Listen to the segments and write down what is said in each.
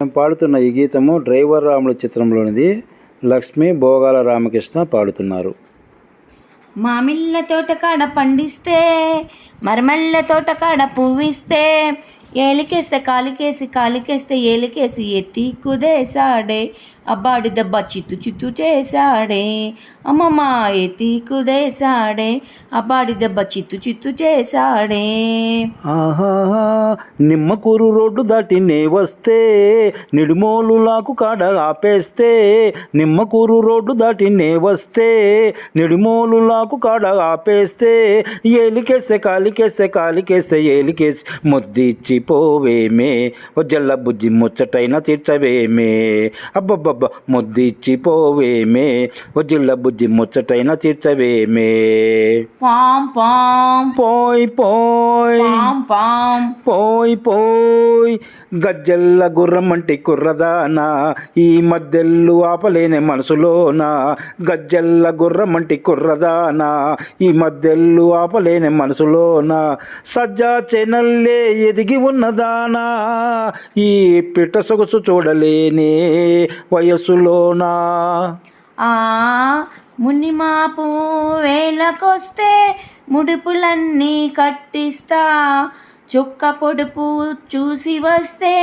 నేను పాడుతున్న ఈ గీతము డ్రైవర్ రాముడు చిత్రంలోనిది. లక్ష్మి భోగాల రామకృష్ణ పాడుతున్నారు. మామిళ్ళ తోట కాడ పండిస్తే మరమళ్ళ తోట కాడ పువ్విస్తే ఏలికేస్తే కాలికేస్తే ఏలికేసి ఎత్తి కుదేశాడే అబ్బాడి దెబ్బ చిత్తు చిత్తు చేశాడే అమ్మమ్మ ఎత్తి కుదేశాడే అబ్బాడి దెబ్బ చిత్తు చిత్తు చేశాడే. నిమ్మకూరు రోడ్డు దాటి నే వస్తే నిడుమోలు లాకు కాడ ఆపేస్తే నిమ్మకూరు రోడ్డు దాటి నే వస్తే నిడుమోలు లాకు కాడ ఆపేస్తే ఏలికేస్తే కాలికేస్తే ఏలికేసి ముద్దిచ్చి పోవేమే ఓ జల్ల బుజ్జి ముచ్చటైన తీర్చవేమే అబ్బబ్బబ్బ ముద్దిచ్చి పోవేమే ఓ జిల్ల బుజ్జి ముచ్చటైన తీర్చవేమే. పాం పాం పోయ్ పోయ్ పాం పాం పోయ్ పోయ్ గజ్జల్ల గుర్రమంటి కుర్రదానా ఈ మధ్యల్లు ఆపలేని మనసులోనా గజ్జల్ల గుర్రమంటి కుర్రదానా ఈ మధ్యల్లు ఆపలేని మనసులోనా సజ్జా చెనల్లే ఎదిగి ఉన్నదానా ఈ పిట్ట సొగసు చూడలేని వయసులోనా. మునిమాపు వేళకొస్తే ముడుపులన్నీ కట్టిస్తా చుక్క పొడుపు చూసి వస్తే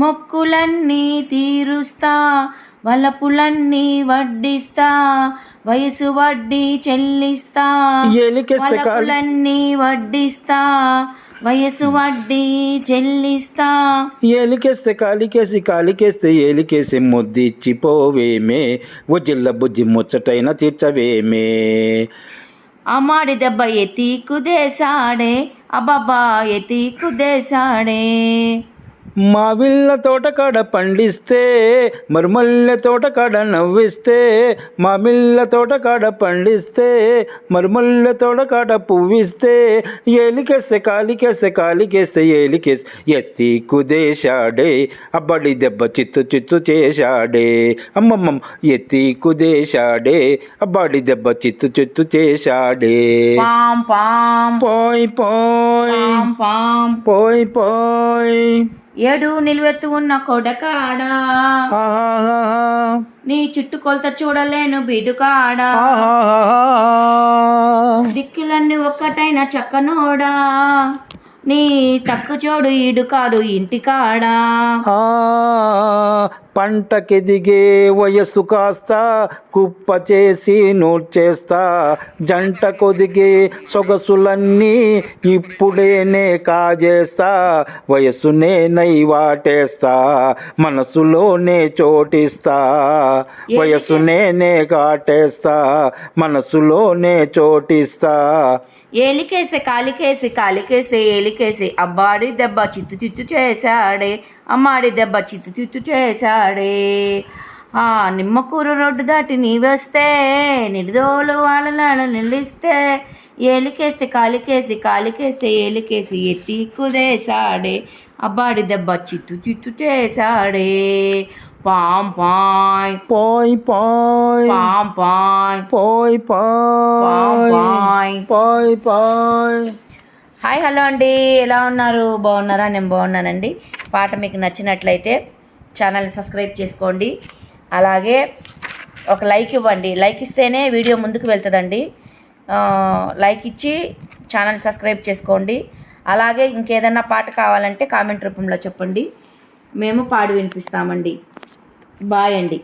మొక్కులన్నీ తీరుస్తా వలపులన్నీ వడ్డిస్తా వయసు వడ్డీ చెల్లిస్తా వలపులన్నీ వడ్డిస్తా వయసు వడ్డీ చెల్లిస్తా. ఏలికేస్తే కాలికేస్తే ఏలికేసి ముద్దిచ్చి పోవేమే ఓ జిల్ల బుజ్జి ముచ్చటైన తీర్చవేమే. అమ్మాడి దెబ్బ ఎత్తి కుదేశాడే అబ్బబ్బా ఎత్తి కుదేశాడే. మావిళ్ళ తోటకాడ పండిస్తే మరుమల్లె తోటకాడ నవ్విస్తే మామిళ్ళ తోటకాడ పండిస్తే మరుమల్లె తోటకాడ పువ్విస్తే ఏలికేస్తే కాలికేస్తే ఏలికేసి ఎత్తి కుదేశాడే అబ్బడి దెబ్బ చిత్తు చిత్తు చేశాడే అమ్మమ్మ ఎత్తి కుదేశాడే అబ్బడి దెబ్బ చిత్తు చిత్తు చేశాడే. పాం పాం పోయ్ పోయ్ పాం పోయ్ పోయ్ ఏడు నిలువెత్తు ఉన్న కొడకాడా నీ చుట్టుకొలత చూడలేను బిడుకాడా దిక్కులన్నీ ఒక్కటైన చక్కనోడా నీ తక్కు చోడు ఇడుకాడు ఇంటికాడా. పంటకెదిగే వయస్సు కాస్త కుప్ప చేసి నోడ్చేస్తా జంట కొదిగే సొగసులన్నీ ఇప్పుడేనే కాజేస్తా వయస్సునే నై వాటేస్తా మనసులోనే చోటిస్తా వయస్సునే కాటేస్తా మనసులోనే చోటిస్తా. ఏలికేసి కాలికేసి ఏలికేసి అబ్బాడి దెబ్బ చిత్తు చిత్తు చేశాడే అమ్మాడి దెబ్బ చిత్తు చిత్తు చేశాడే. నిమ్మకూరు రోడ్డు దాటి నీ వస్తే నిడిదోలు వాళ్ళ నిలిస్తే ఏలికేస్తే కాలికేస్తే ఏలికేసి ఎత్తి కుదేశాడే అబ్బాడి దెబ్బ చిత్తు చిత్తు చేశాడే. పాం పాయ్ పోయ్ పోయ్ పాం పాయ్ పోయ్ పాయ్ పోయ్ పోయ్. హాయ్ హలో అండి, ఎలా ఉన్నారు? బాగున్నారా? నేను బాగున్నానండి. పాట మీకు నచ్చినట్లయితే ఛానల్ని సబ్స్క్రైబ్ చేసుకోండి. అలాగే ఒక లైక్ ఇవ్వండి. లైక్ ఇస్తేనే వీడియో ముందుకు వెళ్తుందండి. లైక్ ఇచ్చి ఛానల్ సబ్స్క్రైబ్ చేసుకోండి. అలాగే ఇంకేదన్నా పాట కావాలంటే కామెంట్ రూపంలో చెప్పండి, మేము పాడి వినిపిస్తామండి. బాయ్ అండి.